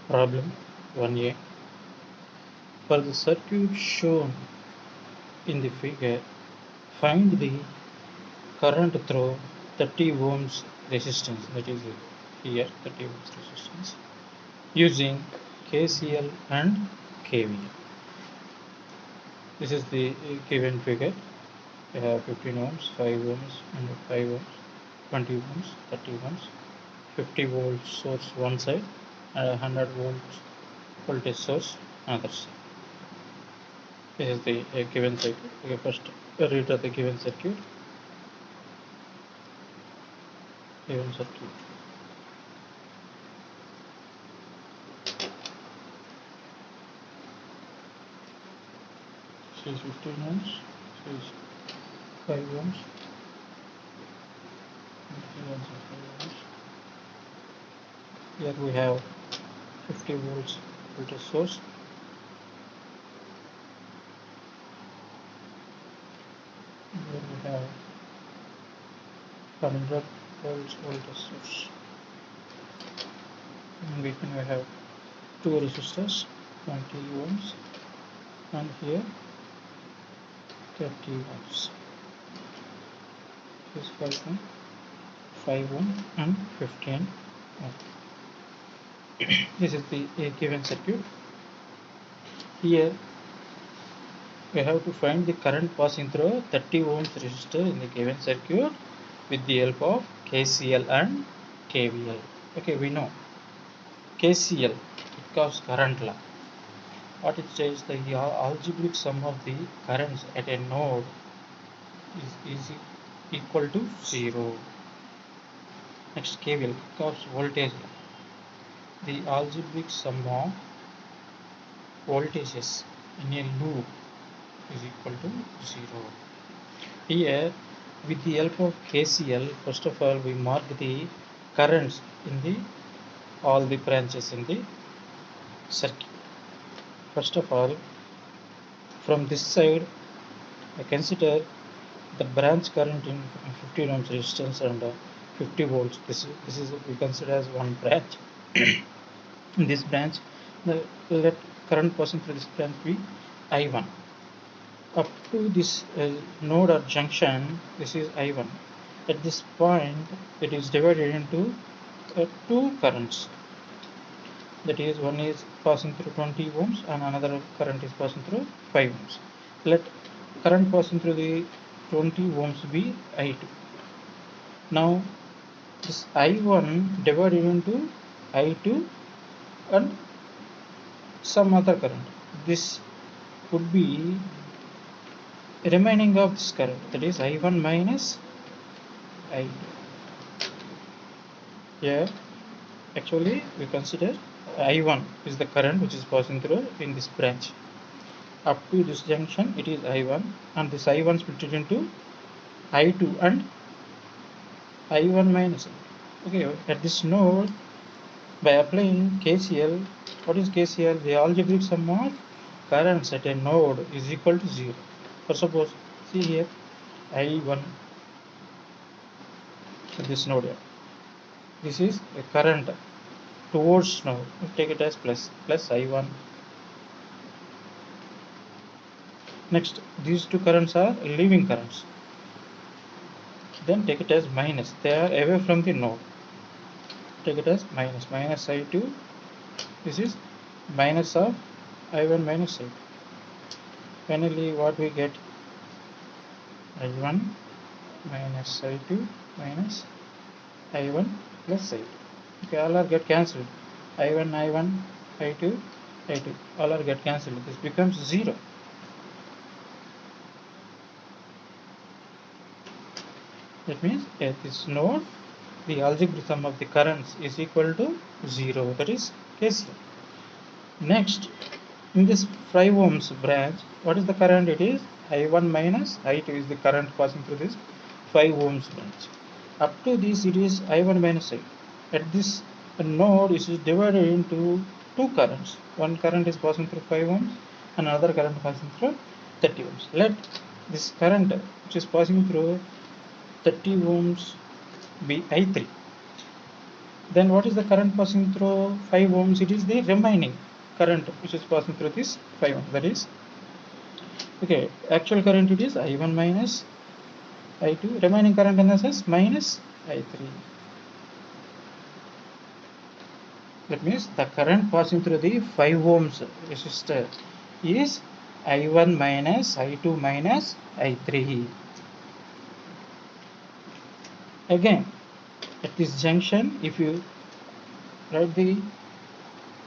Problem 1a. For the circuit shown in the figure, find the current through 30 ohms resistance, that is here 30 ohms resistance, using KCL and KVL. This is the given figure. We have 15 ohms, 5 ohms, and 5 ohms, 20 ohms, 30 ohms, 50 volt source one side, and 100 volts voltage source another side. This is the given circuit. Okay, first read the given circuit. Given circuit. This is 15 ohms. This is 5 ohms. 15 ohms and 5 ohms. Here we have 50 volts voltage source. Here we have 100 volts voltage source. In between we have two resistors, 20 ohms, and here 30 ohms. This is 5 ohm and 15 ohm. This is the given circuit. Here we have to find the current passing through 30 ohms resistor in the given circuit with the help of KCL and KVL. Okay, we know KCL, Kirchhoff's current law. What it says, the algebraic sum of the currents at a node is equal to 0. Next, KVL, Kirchhoff's voltage law. The algebraic sum of voltages in a loop is equal to 0. Here, with the help of KCL, first of all, we mark the currents in all the branches in the circuit. First of all, from this side, I consider the branch current in 15 ohms resistance and 50 volts. This is we consider as one branch. In this branch, let current passing through this branch be I1. Up to this node or junction, this is I1. At this point, it is divided into two currents. That is, one is passing through 20 ohms and another current is passing through 5 ohms. Let current passing through the 20 ohms be I2. Now, this I1 divided into I2 and some other current. This would be remaining of this current, that is I1 minus I2. Here, actually, we consider I1 is the current which is passing through in this branch. Up to this junction, it is I1, and this I1 split into I2 and I1 minus I2. Okay, at this node, by applying KCL, what is KCL? The algebraic sum of currents at a node is equal to 0. For suppose, see here, I1 at this node here. This is a current towards node. We take it as plus I1. Next, these two currents are leaving currents. Then take it as minus. They are away from the node. Take it as minus I2. This is minus of I1 minus I2. Finally, what we get? I1 minus I2 minus I1 plus I2. Okay, all are get cancelled. I1, I2, I2. All are get cancelled. This becomes 0. That means at this node, the algebraic sum of the currents is equal to 0. That is KCL. Next, in this 5 ohms branch, what is the current? It is I1 minus I2 is the current passing through this 5 ohms branch. Up to this, it is I1 minus I2. At this node, it is divided into two currents. One current is passing through 5 ohms and another current passing through 30 ohms. Let this current which is passing through 30 ohms be I3. Then what is the current passing through 5 ohms? It is the remaining current which is passing through this 5 ohms. That is, okay, actual current it is I1 minus I2, remaining current in the sense minus I3. That means the current passing through the 5 ohms resistor is I1 minus I2 minus I3. Again, at this junction, if you write the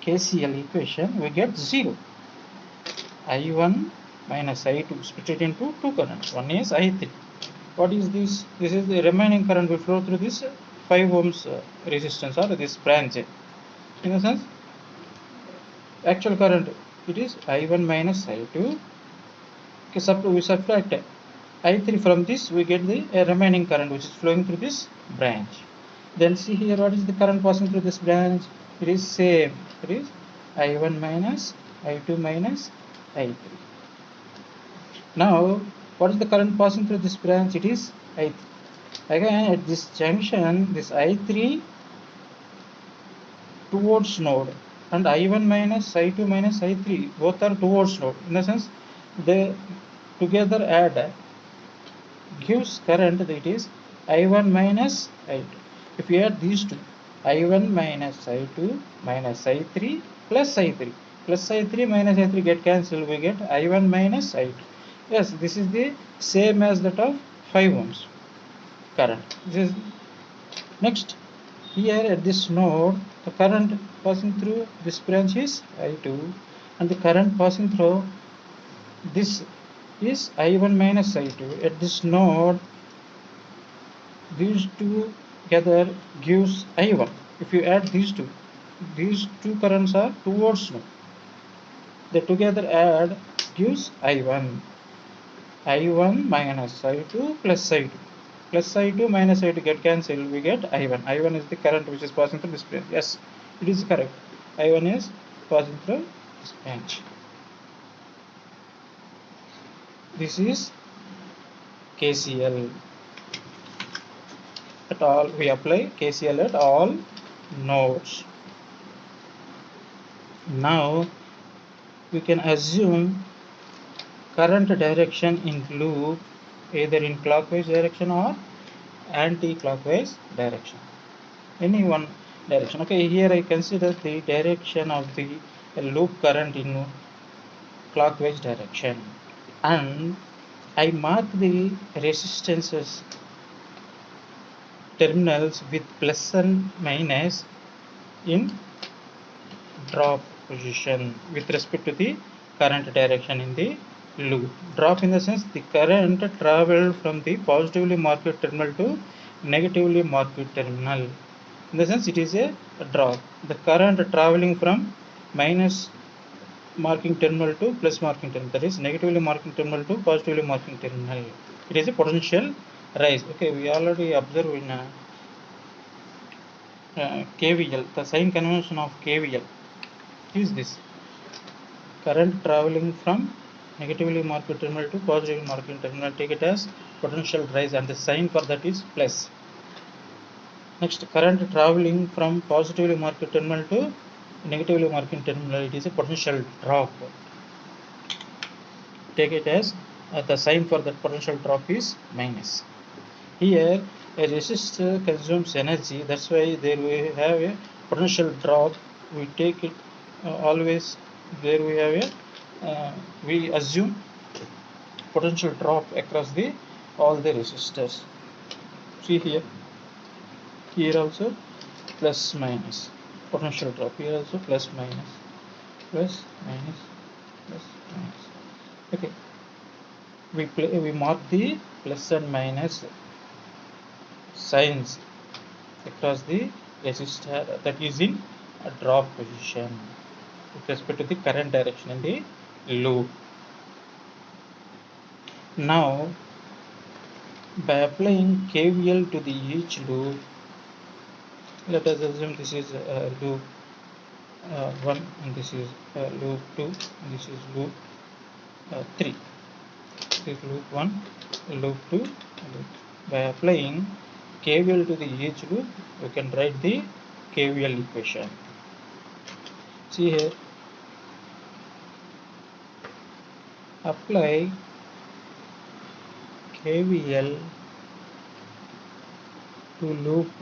KCL equation, we get 0. I1 minus I2 split it into two currents. One is I3. What is this? This is the remaining current will flow through this 5 ohms resistance or this branch. In a sense, actual current it is I1 minus I2. Okay, we subtract I3 from this, we get the remaining current which is flowing through this branch. Then see here, what is the current passing through this branch? It is same. It is I1 minus I2 minus I3. Now, what is the current passing through this branch? It is I3. Again, at this junction, this I3 towards node and I1 minus I2 minus I3 both are towards node. In the sense, they together add gives current that is I1 minus I2. If you add these two, I1 minus I2 minus I3 plus I3 plus I3 minus I3 get cancelled, we get I1 minus I2. Yes, this is the same as that of 5 ohms current. This is next. Here at this node, the current passing through this branch is I2 and the current passing through this is I1 minus I2. At this node, these two together gives I1. If you add these two currents are towards node. They together add gives I1. I1 minus I2 plus I2. Plus I2 minus I2 get cancelled, we get I1. I1 is the current which is passing through this branch. Yes, it is correct. I1 is passing through this branch. This is KCL. At all, we apply KCL at all nodes. Now, we can assume current direction in loop either in clockwise direction or anti-clockwise direction. Any one direction. Okay, here I consider the direction of the loop current in clockwise direction, and I mark the resistances terminals with plus and minus in drop position with respect to the current direction in the loop. Drop in the sense the current traveled from the positively marked terminal to negatively marked terminal. In the sense it is a drop. The current traveling from minus marking terminal to plus marking terminal, that is negatively marking terminal to positively marking terminal. It is a potential rise. Okay, we already observed in KVL, the sign convention of KVL is this: current traveling from negatively marked terminal to positively marked terminal, take it as potential rise, and the sign for that is plus. Next, current traveling from positively marked terminal to negatively marked terminal, it is a potential drop. Take it as the sign for that potential drop is minus. Here a resistor consumes energy, that's why there we have a potential drop. We take it always, there we have a we assume potential drop across the all the resistors. See here also plus minus potential drop, here also plus minus plus minus plus minus. Okay, we mark the plus and minus signs across the resistor that is in a drop position with respect to the current direction in the loop. Now, by applying KVL to the each loop, let us assume this is loop 1 and this is loop 2 and this is loop 3. This is loop 1, loop 2, loop. By applying KVL to the each loop, we can write the KVL equation. See here, apply KVL to loops,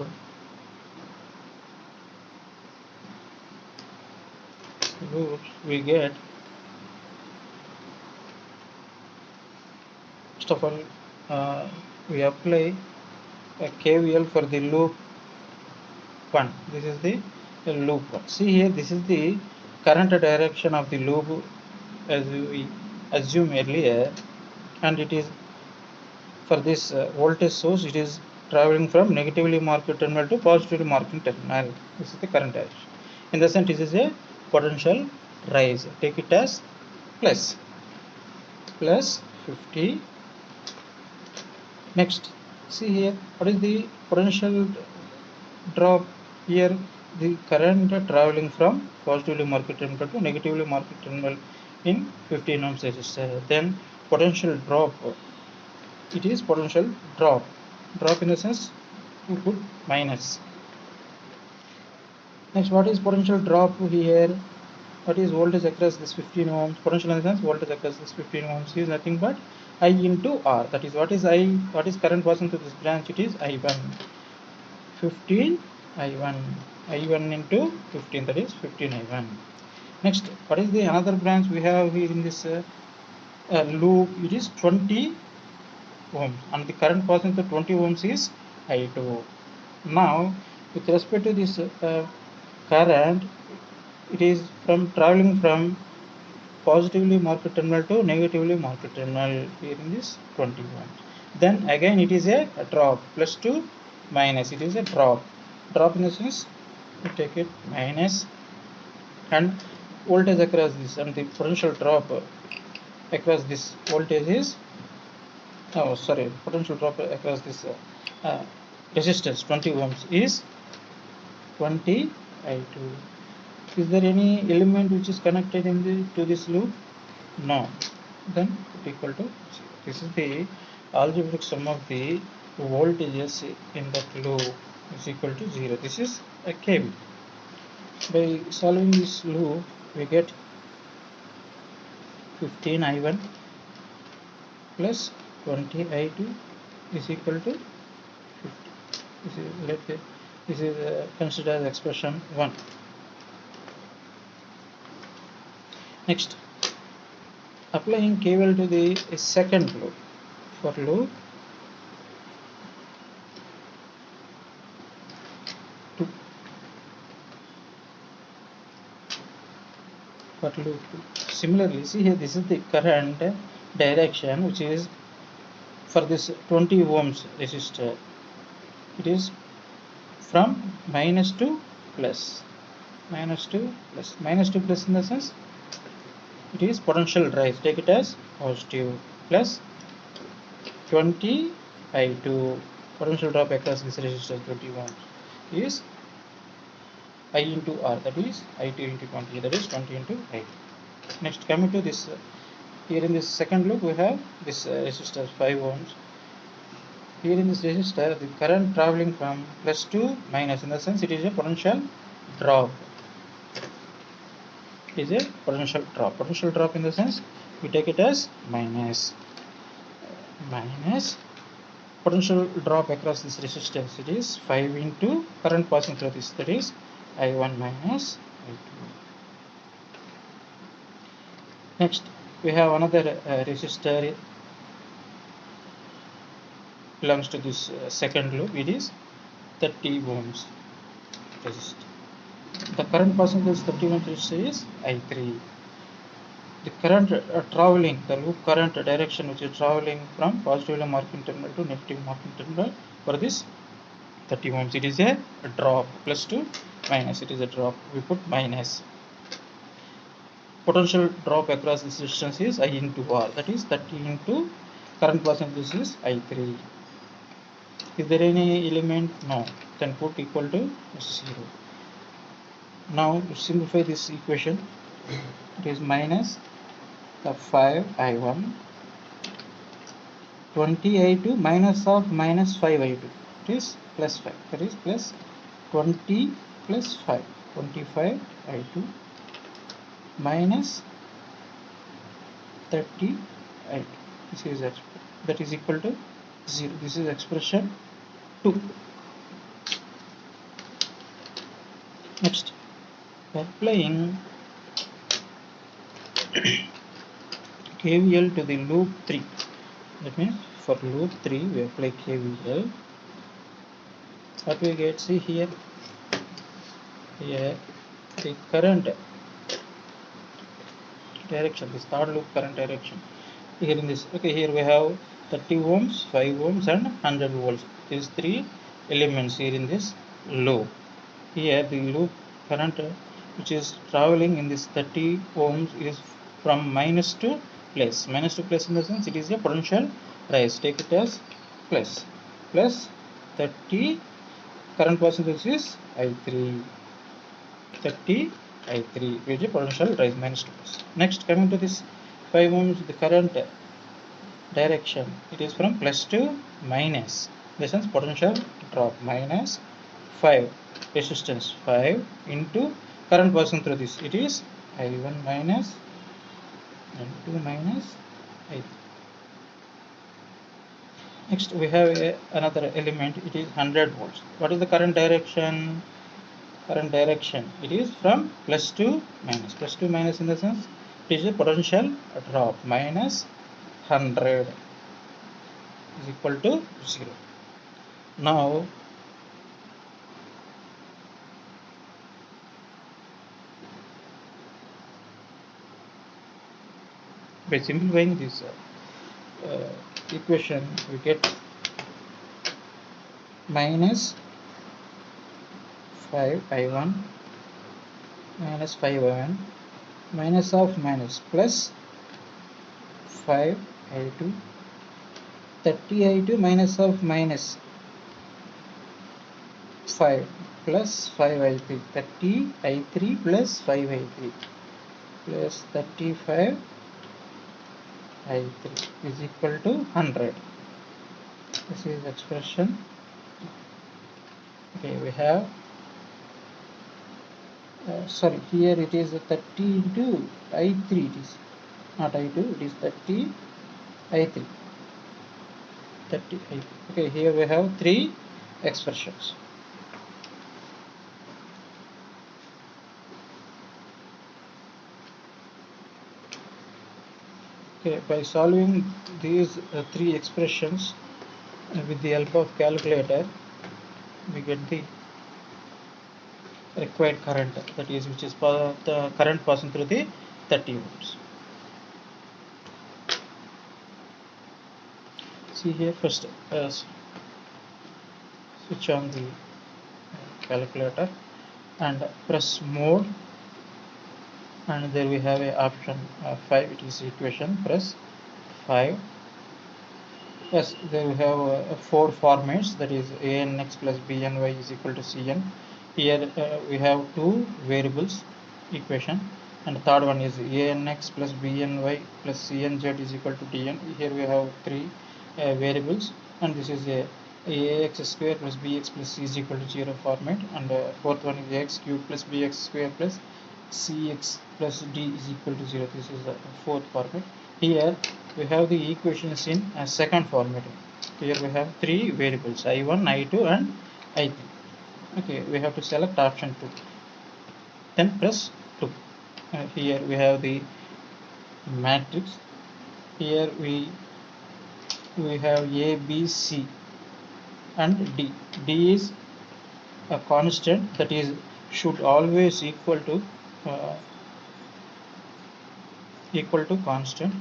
we get, first of all, we apply a KVL for the loop 1. This is the loop 1. See here, this is the current direction of the loop as we assumed earlier, and it is for this voltage source, it is traveling from negatively marked terminal to positively marked terminal. This is the current direction. In the sense, it is a potential rise. Take it as plus 50. Next, see here, what is the potential drop here? The current traveling from positively marked terminal to negatively marked terminal in 15 ohms resistor. Then potential drop, it is potential drop in the sense we put minus. Next, what is potential drop here? What is voltage across this 15 ohms? Potential in the sense voltage across this 15 ohms is nothing but I into R. That is, what is I? What is current passing through this branch? It is I1. 15 I1 into 15, that is 15 I1. Next, what is the another branch we have here in this loop? It is 20 ohms, and the current passing through 20 ohms is I2. Now, with respect to this current, it is traveling from positively marked terminal to negatively marked terminal here in this 20 ohms. Then again it is a drop, plus to minus, it is a drop in the sense we take it minus, and voltage across this, and the potential drop across this voltage is potential drop across this resistance 20 ohms is 20 I2. Is there any element which is connected to this loop? No. Then it equal to 0. This is the algebraic sum of the voltages in that loop is equal to 0. This is a KV. By solving this loop, we get 15 I1 plus 20 I2 is equal to 50. This is considered as expression 1. Next, applying KVL to the second loop. For loop 2. For loop 2. Similarly, see here, this is the current direction which is for this 20 ohms resistor. It is from minus to plus. Minus to plus in the sense it is potential rise. Take it as positive, plus 20 I2. Potential drop across this resistance 20 ohms is I into R, that is I2 into 20, that is 20 into I2. Next, coming to this, here in this second loop we have this resistor 5 ohms. Here in this resistor, the current traveling from plus to minus, in the sense it is a potential drop. It is a potential drop. Potential drop in the sense we take it as minus. Potential drop across this resistance, it is 5 into current passing through this, that is I1 minus I2. Next, we have another resistor belongs to this second loop. It is 30 ohms resistor. The current passing through this 30 ohms resistor is I3. The current traveling, the loop current direction which is traveling from positively marking terminal to negative marking terminal for this 30 ohms, it is a drop. Plus to minus, it is a drop. We put minus. Potential drop across this resistance is I into R, that is 30 into current passing this is I3. Is there any element? No. Then put equal to 0. Now simplify this equation. It is minus 5 I1, 20 I2 minus of minus 5 I2. It is plus 5. That is plus 20 plus 5, 25 I2 minus 30 I2. This is that is equal to 0. This is expression 2. Next, applying KVL to the loop 3. That means for loop 3 we apply KVL. What we get, see here the current direction, this third loop current direction. Here in this, okay, here we have 30 ohms, 5 ohms and 100 volts. These three elements here in this loop. Here the loop current which is traveling in this 30 ohms is from minus to plus. Minus to plus in the sense it is a potential rise. Take it as plus. Plus 30, current percentage is I3. 30 I3, which is potential rise minus to plus. Next, coming to this 5 ohms, the current direction, it is from plus to minus. This is potential drop, minus 5, resistance 5 into current passing through this, it is I1 minus I2 minus I3. Next we have another element, it is 100 volts. What is the current direction? Current direction, it is from plus to minus. Plus to minus in the sense it is a potential drop, minus 100 is equal to 0. Now by simplifying this equation, we get minus 5 I1 minus 5 I1 minus of minus plus 5 I2, 30 I2 minus of minus 5 plus 5 I3, 30 I3 plus 5 I3 plus 35 I3 is equal to 100. This is expression. Okay, we have sorry, here it is 30 into I3, it is not I2, it is 30 I3, 30 I3. Okay, here we have three expressions. Okay, by solving these three expressions with the help of calculator, we get the required current, that is which is the current passing through the 30 ohms. See here, first switch on the calculator and press mode, and there we have a option 5, it is equation, press 5. Yes, there we have 4 formats, that is ANX plus BNY is equal to CN. Here we have 2 variables equation, and the third one is ANX plus BNY plus CNZ is equal to DN. Here we have 3 variables, and this is a AX square plus BX plus C is equal to 0 format, and fourth one is AX cube plus BX square plus CX plus D is equal to 0. This is the fourth format. Here we have the equations in second format. Here we have 3 variables, I1, I2 and I3. Okay, we have to select option 2, then press 2. Here we have the matrix. Here we have A, B, C and D. D is a constant, that is should always equal to constant.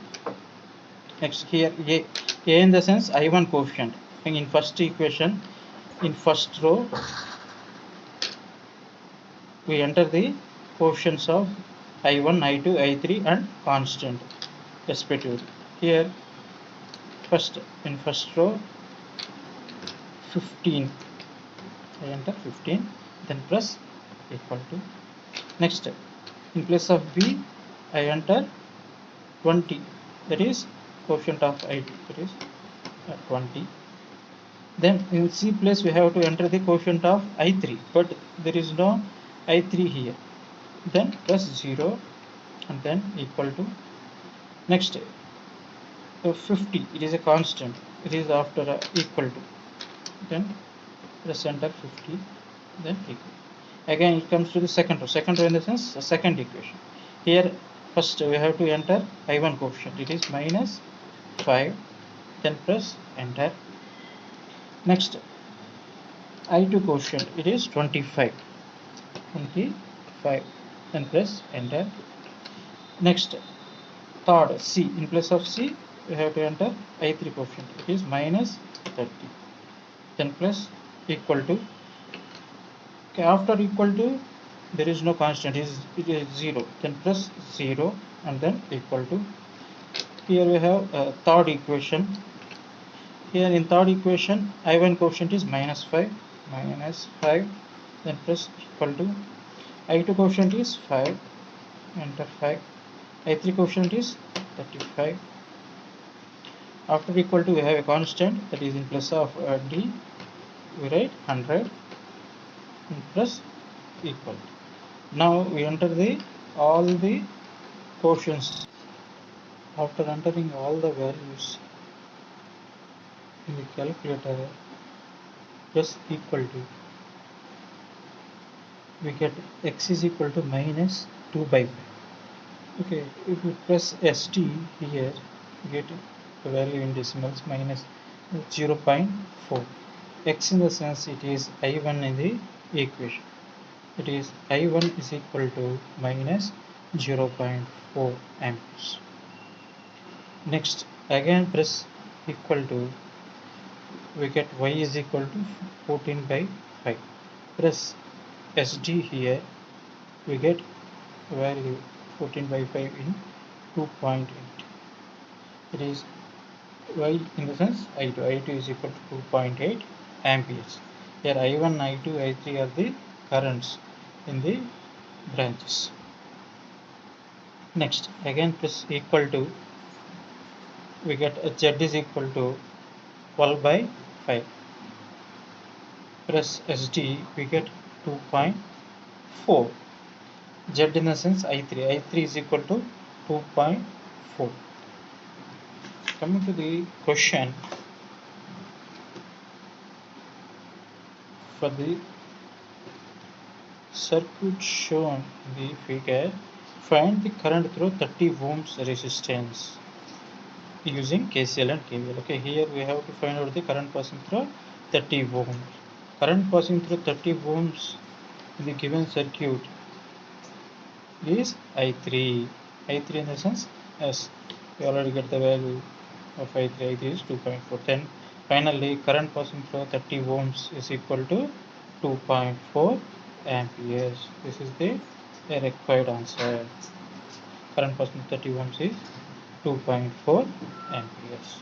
Next, here A in the sense I1 coefficient. In first equation, in first row, we enter the coefficients of I1, I2, I3 and constant respectively. Here first, in first row 15, I enter 15, then press equal to. Next, in place of B, I enter 20, that is coefficient of I2, that is 20. Then in C place we have to enter the coefficient of I3, but there is no I3 here, then plus 0 and then equal to next 50. It is a constant, it is after equal to, then press enter 50, then equal. Again it comes to the second row in the sense the second equation. Here first we have to enter I1 coefficient, it is minus 5, then press enter. Next I2 quotient, it is 25, then press enter. Next third C, in place of C we have to enter I3 quotient, it is minus 30, then press equal to. Okay, after equal to there is no constant, it is 0, then press 0 and then equal to. Here we have third equation. Here in third equation I1 quotient is minus 5, then press equal to. I2 quotient is 5, enter 5. I3 quotient is 35. After equal to we have a constant, that is in place of D, we write 100 and press equal. Now we enter all the quotients. After entering all the values in the calculator, press equal to, we get x is equal to minus 2 by 5. Okay, if we press ST here, we get the value in decimals minus 0.4. X in the sense it is I1 in the equation. It is I1 is equal to minus 0.4 amperes. Next again press equal to, we get y is equal to 14 by 5. Press SD here, we get value 14 by 5 in 2.8. It is y in the sense I2 is equal to 2.8 amperes. Here I1, I2, I3 are the currents in the branches. Next again press equal to, we get Z is equal to 12 by 5. Press SD, we get 2.4. Z in the sense I3 is equal to 2.4. Coming to the question, for the circuit shown in the figure, find the current through 30 ohms resistance using KCL and KVL. Okay, here we have to find out the current passing through 30 ohms. Current passing through 30 ohms in the given circuit is I3. I3 in the sense, yes, we already get the value of I3 is 2.4. Then finally current passing through 30 ohms is equal to 2.4 amperes. This is the required answer. Current passing 30 ohms is 2.4 amperes.